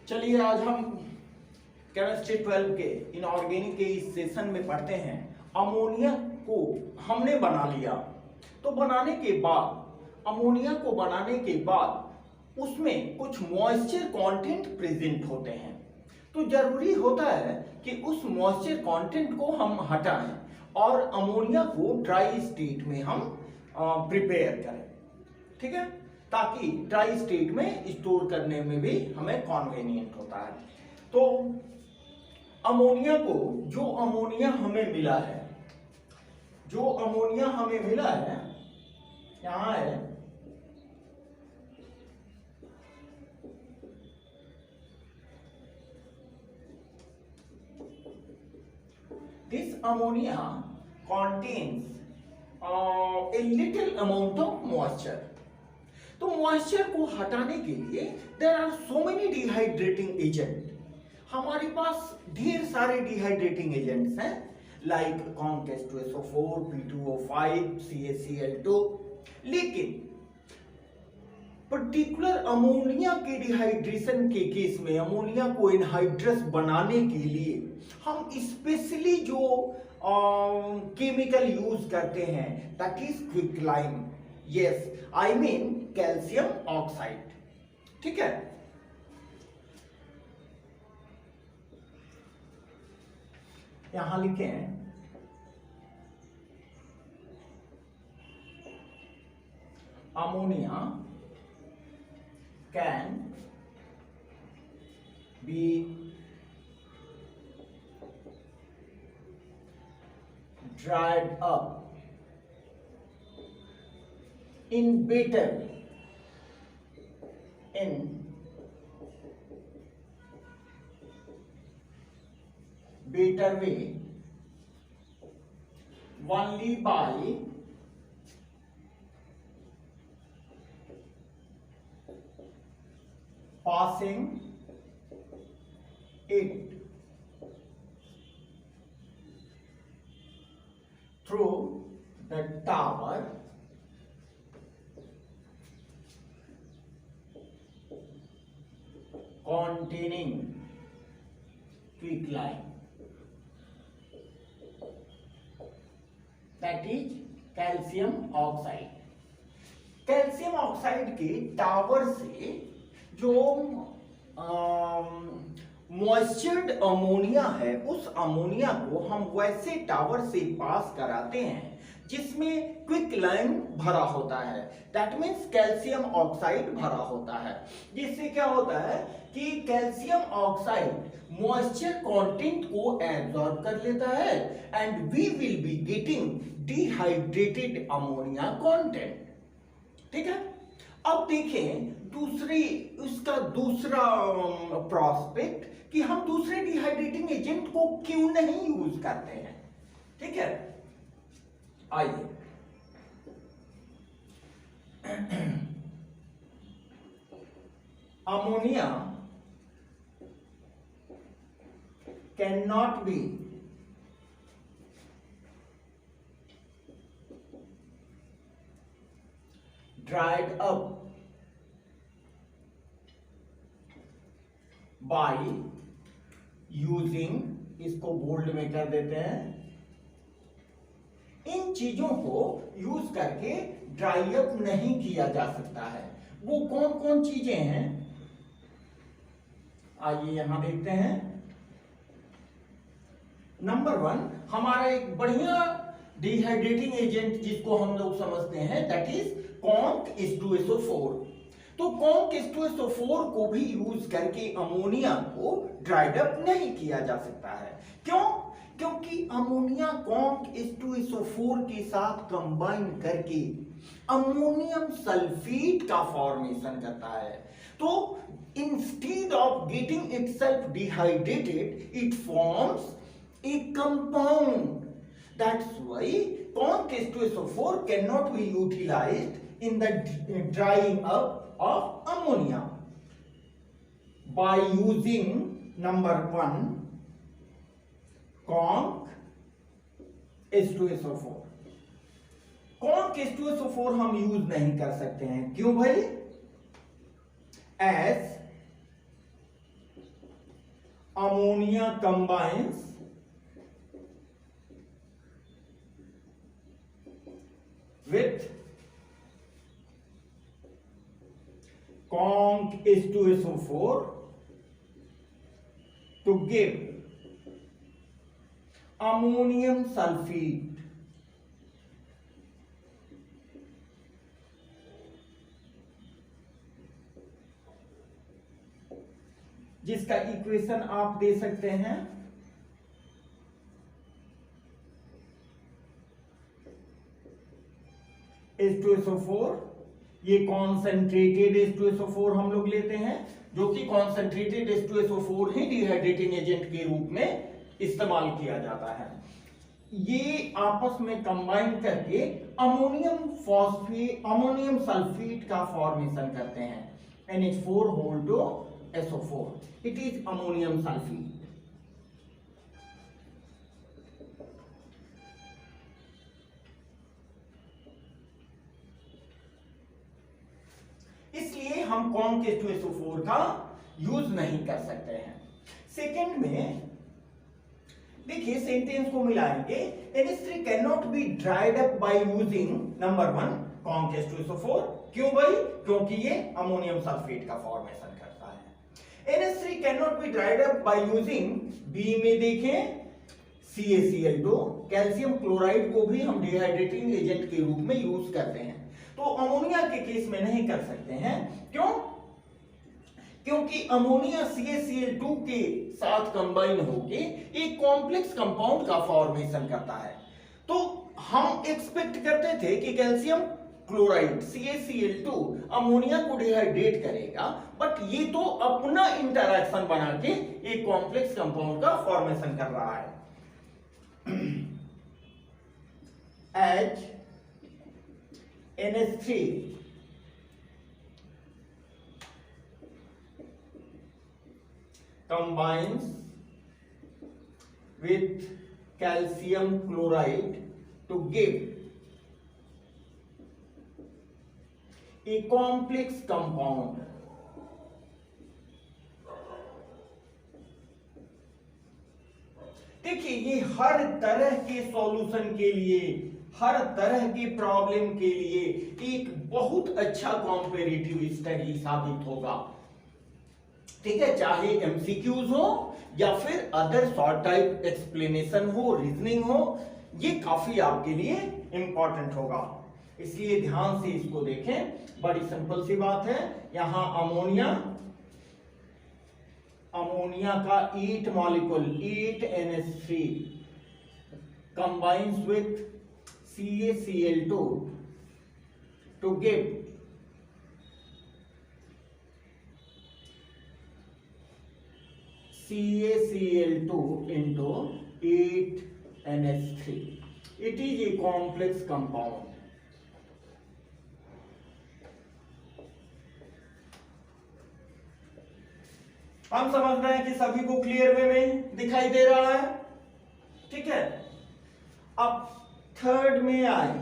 चलिए आज हम केमिस्ट्री 12 के इनऑर्गेनिक के इस सेशन में पढ़ते हैं। अमोनिया को हमने बना लिया, तो बनाने के बाद अमोनिया को बनाने के बाद उसमें कुछ मॉइस्चर कंटेंट प्रेजेंट होते हैं, तो जरूरी होता है कि उस मॉइस्चर कंटेंट को हम हटाएं और अमोनिया को ड्राई स्टेट में हम प्रिपेयर करें, ठीक है, ताकि ड्राई स्टेट में स्टोर करने में भी हमें कन्वीनियंट होता है। तो अमोनिया को जो अमोनिया हमें मिला है, यहां है, this ammonia contains a little amount of moisture। तो मॉइस्चर को हटाने के लिए there are so many dehydrating agent, हमारे पास ढेर सारे डिहाइड्रेटिंग एजेंट्स हैं, like conc H2SO4, P2O5, CaCl2। लेकिन पर्टिकुलर अमोनिया के डिहाइड्रेशन के केस में अमोनिया को एनहाइड्रस बनाने के लिए हम स्पेशली जो केमिकल यूज करते हैं that is quicklime, yes I mean calcium oxide, ठीक है। यहां लिखे हैं ammonia can be dried up in better way only by passing it through the tower containing quicklime, that is calcium oxide. Calcium oxide के tower से जो मॉइस्चर्ड ammonia है, उस अमोनिया को हम वैसे टावर से पास कराते हैं जिसमें क्विकलाइम भरा होता है, दैट मीन्स कैल्शियम ऑक्साइड भरा होता है। जिससे क्या होता है कि कैल्शियम ऑक्साइड मॉइस्चर कंटेंट को एब्जॉर्ब कर लेता है and we will be getting dehydrated ammonia content, ठीक है। अब देखें उसका दूसरा प्रोस्पेक्ट कि हम दूसरे डिहाइड्रेटिंग एजेंट को क्यों नहीं यूज करते हैं, ठीक है। आइए ammonia can not B dried up by using, इसको बोल्ड में कर देते हैं, इन चीजों को यूज करके ड्राई अप नहीं किया जा सकता है। वो कौन कौन चीजें हैं, आइए यहां देखते हैं। नंबर 1 हमारा एक बढ़िया डिहाइड्रेटिंग एजेंट जिसको हम लोग समझते हैं दैट इज कॉन्क H2SO4। तो कॉन्क H2SO4 को भी यूज करके अमोनिया को ड्राइड अप नहीं किया जा सकता है। क्यों? क्योंकि अमोनिया कॉन्क H2SO4 के साथ कंबाइन करके अमोनियम सल्फेट का फॉर्मेशन करता है। तो instead of getting itself dehydrated it forms a compound, that's why conc H2SO4 cannot be utilized in the drying up of ammonia by using number 1 conc H2SO4। conc H2SO4 हम use नहीं कर सकते हैं, क्यों भाई? as ammonia combines with conc H2SO4 to give ammonium sulfate, जिसका equation आप दे सकते हैं H2SO4, ये कॉन्सेंट्रेटेड H2SO4 हम लोग लेते हैं, जो कि कॉन्सेंट्रेटेड H2SO4 ही डिहाइड्रेटिंग एजेंट के रूप में इस्तेमाल किया जाता है। ये आपस में कंबाइन करके अमोनियम सल्फेट का फॉर्मेशन करते हैं, NH4 whole two SO4, it is ammonium sulphate. इसलिए हम कॉन्क H2SO4 का यूज नहीं कर सकते हैं। सेकेंड में देखिए सेंटेंस को मिलाएंगे, NH3 can not be dried up by using number 1 conc H2SO4। क्यों भाई? क्योंकि ये अमोनियम सल्फेट का फॉर्मेशन करता है। NH3 can not be dried up by using, B में देखें CaCl2, कैल्शियम क्लोराइड को भी हम डिहाइड्रेटिंग एजेंट के रूप में यूज करते हैं, तो अमोनिया के केस में नहीं कर सकते हैं। क्यों? क्योंकि अमोनिया CaCl2 के साथ कंबाइन होके एक कॉम्प्लेक्स कंपाउंड का फॉर्मेशन करता है। तो हम एक्सपेक्ट करते थे कि कैल्शियम क्लोराइड CaCl2 अमोनिया को डिहाइड्रेट करेगा, बट ये तो अपना इंटरैक्शन बना के एक कॉम्प्लेक्स कंपाउंड का फॉर्मेशन कर रहा है। NH3 combines with calcium chloride to give a complex compound देखिए ये हर तरह के सॉल्यूशन के लिए, हर तरह की प्रॉब्लम के लिए एक बहुत अच्छा कॉम्पेरेटिव स्टडी साबित होगा। ठीक है, चाहे एमसीक्यूज हो या फिर अदर शॉर्ट टाइप एक्सप्लेनेशन हो, रीजनिंग हो, ये काफी आपके लिए इंपॉर्टेंट होगा। इसलिए ध्यान से इसको देखें, बड़ी सिंपल सी बात है। यहां अमोनिया का 8 molecule 8 NH3 combines with CaCl2 to give CaCl2 into 8 NH3. It is a complex compound. हम समझ रहे हैं कि सभी को क्लियर वे में दिखाई दे रहा है। ठीक है, अब थर्ड में आए।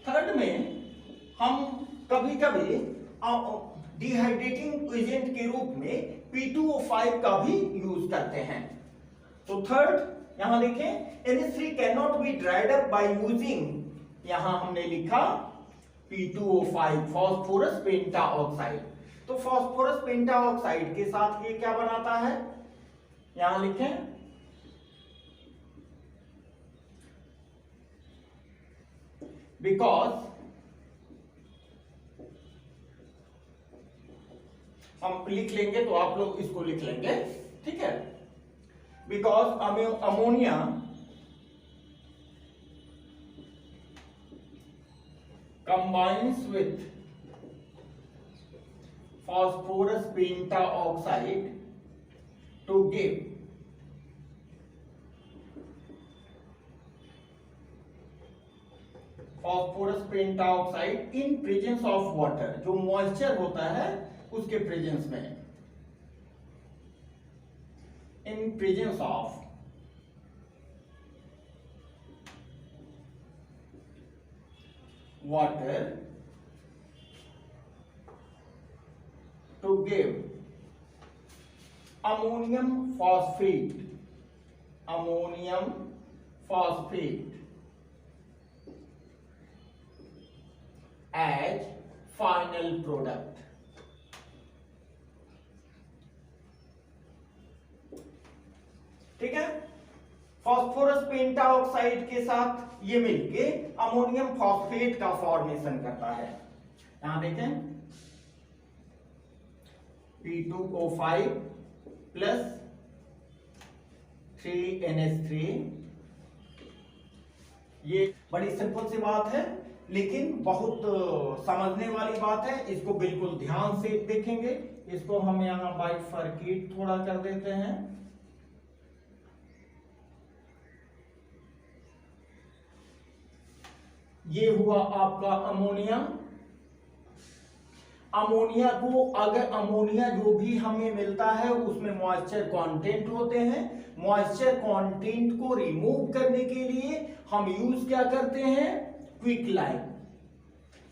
थर्ड में हम कभी कभी डिहाइड्रेटिंग एजेंट के रूप में P2O5 का भी यूज करते हैं। तो थर्ड यहां देखें, NH3 can not be dried up by using, यहां हमने लिखा P2O5 फॉस्फोरस पेंटाऑक्साइड। तो फॉस्फोरस पेंटाऑक्साइड के साथ ये क्या बनाता है, यहां लिखें बिकॉज हम लिख लेंगे तो आप लोग इसको लिख लेंगे। ठीक है, because ammonia combines with phosphorus pentaoxide to give phosphorus pentaoxide in presence of water, जो मॉइस्चर होता है उसके प्रेजेंस में, in presence of water to give ammonium phosphate, ammonium phosphate as final product. ठीक है, फास्फोरस पेंटाऑक्साइड के साथ ये मिलके अमोनियम फॉस्फेट का फॉर्मेशन करता है। यहां देखें P2O5 प्लस 3NH3। ये बड़ी सिंपल सी बात है लेकिन बहुत समझने वाली बात है, इसको बिल्कुल ध्यान से देखेंगे। इसको हम यहां बाइफरकेट थोड़ा कर देते हैं। ये हुआ आपका अमोनिया। अमोनिया को अगर अमोनिया जो भी हमें मिलता है उसमें मॉइस्चर कंटेंट होते हैं। मॉइस्चर कंटेंट को रिमूव करने के लिए हम यूज क्या करते हैं, क्विक लाइम।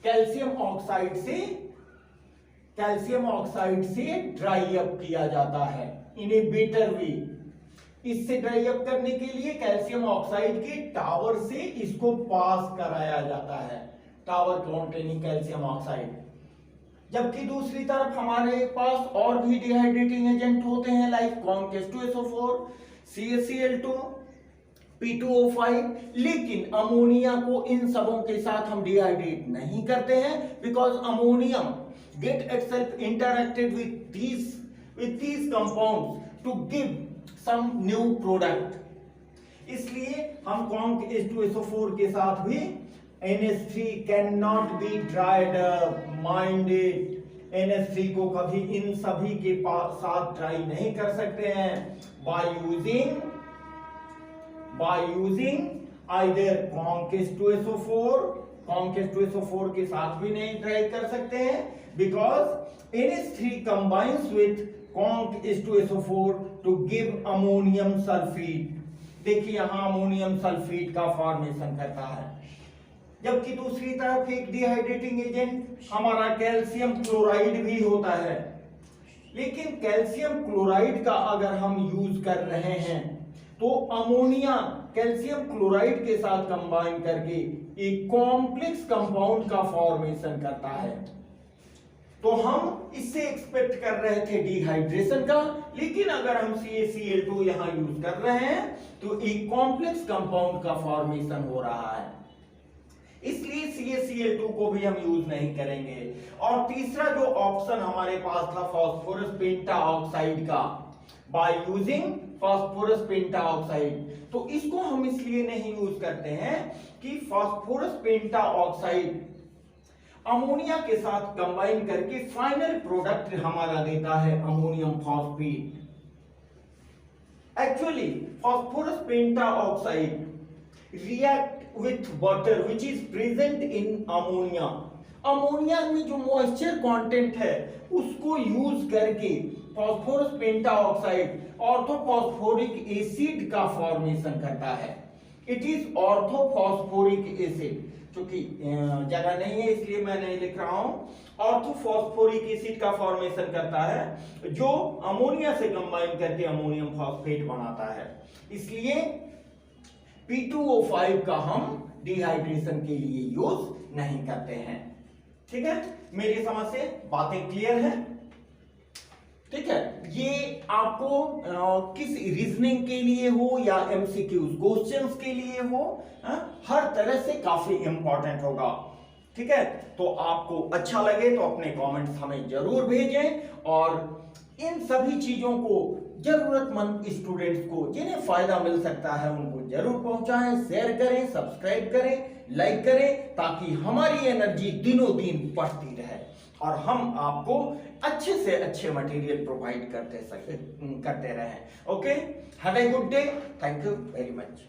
कैल्शियम ऑक्साइड से ड्राई अप किया जाता है इन ए बेटर वे। इससे ड्राई अप करने के लिए कैल्शियम ऑक्साइड के टावर से इसको पास कराया जाता है, टावर कंटेनिंग कैल्शियम ऑक्साइड। जबकि दूसरी तरफ हमारे पास और भी डिहाइड्रेटिंग एजेंट होते हैं like conc H2SO4, CaCl2, P2O5, लेकिन अमोनिया को इन सबों के साथ हम डिहाइड्रेट नहीं करते हैं because ammonium get itself interacted with these compounds to give some new product। इसलिए हम कॉन्क H2SO4 के साथ भी NH3 cannot be dried up, minded। NH3 को कभी इन सभी के साथ ड्राई नहीं कर सकते हैं by using either conc H2SO4 के साथ भी नहीं ड्राई कर सकते हैं because NH3 combines with conc H2SO4 to give ammonium sulphate. देखिए यहां अमोनियम सल्फेट का फॉर्मेशन करता है। जबकि दूसरी तरफ एक डिहाइड्रेटिंग एजेंट हमारा कैल्शियम क्लोराइड भी होता है। लेकिन कैल्शियम क्लोराइड का अगर हम यूज कर रहे हैं तो अमोनिया कैल्शियम क्लोराइड के साथ कंबाइन करके एक कॉम्प्लेक्स कंपाउंड का फॉर्मेशन करता है। तो हम इससे एक्सपेक्ट कर रहे थे डिहाइड्रेशन का, लेकिन अगर हम CaCl2 यहां यूज कर रहे हैं तो एक कॉम्प्लेक्स कंपाउंड का फॉर्मेशन हो रहा है, इसलिए CaCl2 को भी हम यूज नहीं करेंगे। और तीसरा जो ऑप्शन हमारे पास था फास्फोरस पेंटाऑक्साइड का, बाय यूजिंग फास्फोरस पेंटाऑक्साइड, तो इसको हम इसलिए नहीं यूज करते हैं कि फास्फोरस पेंटाऑक्साइड अमोनिया के साथ कंबाइन करके फाइनल प्रोडक्ट हमारा देता है ammonium phosphate. Actually phosphorus pentoxide react with water which is present in ammonia. Ammonia में जो मॉइस्चर कंटेंट है उसको यूज करके फास्फोरस पेंटाऑक्साइड ऑर्थोफॉस्फोरिक एसिड का फॉर्मेशन करता है। इट इज ऑर्थोफॉस्फोरिक एसिड, क्योंकि जगह नहीं है इसलिए मैं नहीं लिख रहा हूं। ऑर्थोफॉस्फोरिक एसिड का फॉर्मेशन करता है जो अमोनिया से कंबाइन करके अमोनियम फॉस्फेट बनाता है। इसलिए P2O5 का हम डिहाइड्रेशन के लिए यूज नहीं करते हैं। ठीक है, मेरी समझ से बातें क्लियर है? ठीक है, ये आपको किस रीजनिंग के लिए हो या MCQs क्वेश्चंस के लिए हो, हर तरह से काफी इंपॉर्टेंट होगा। ठीक है, तो आपको अच्छा लगे तो अपने कमेंट्स हमें जरूर भेजें और इन सभी चीजों को जरूरतमंद स्टूडेंट्स को जिन्हें फायदा मिल सकता है उनको जरूर पहुंचाएं, शेयर करें, सब्सक्राइब करें, लाइक करें, ताकि हमारी एनर्जी दिनों दिन बढ़ती रहे और हम आपको अच्छे से अच्छे मटेरियल प्रोवाइड करते रहें। Okay, have a good day, thank you very much.